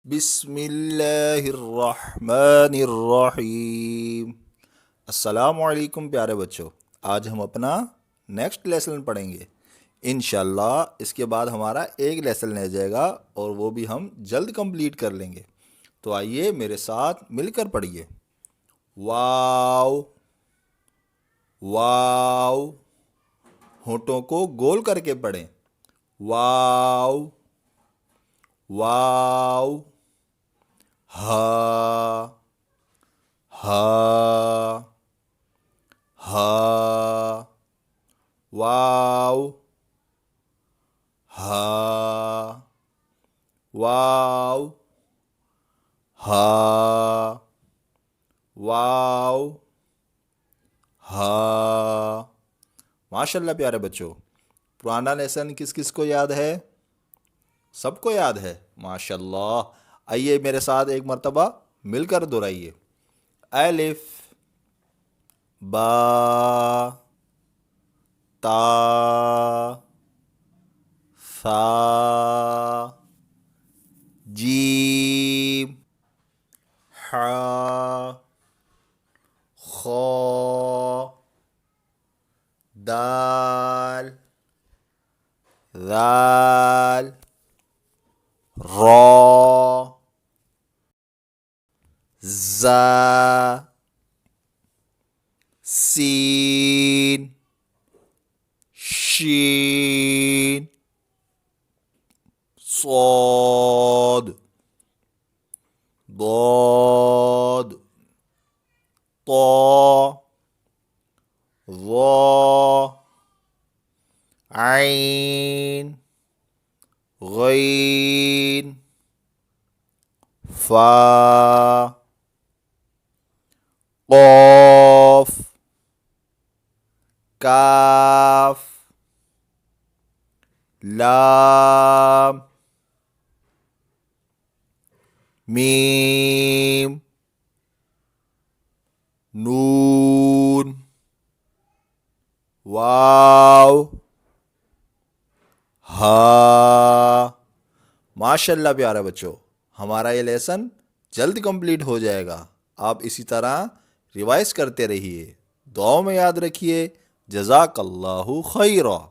बिस्मिल्लाहिर्रहमानिर्रहीम। अस्सलामुअलैकुम प्यारे बच्चों। आज हम अपना नेक्स्ट लेसन पढ़ेंगे इंशाल्लाह। इसके बाद हमारा एक लेसन रह जाएगा और वो भी हम जल्द कंप्लीट कर लेंगे। तो आइए मेरे साथ मिलकर पढ़िए। वाव वाव। होठों को गोल करके पढ़ें। वाव वाव। हा हा हा। वाव हा वाव हा वाव हा। माशाल्लाह प्यारे बच्चों, पुराना लेसन किस किस को याद है? सबको याद है, माशाल्लाह। आइए मेरे साथ एक मर्तबा मिलकर दोहराइए। अलिफ बा ता सा जीम हा खा दाल दाल रा za sin shin صاد ضاد طا ظا عين غين فا قاف काफ लाम मीम नून वाव हा। माशाल्लाह प्यारे बच्चों, हमारा ये लेसन जल्द कंप्लीट हो जाएगा। आप इसी तरह रिवाइज करते रहिए, दुआओं में याद रखिए। जज़ाकल्लाहु खैरा।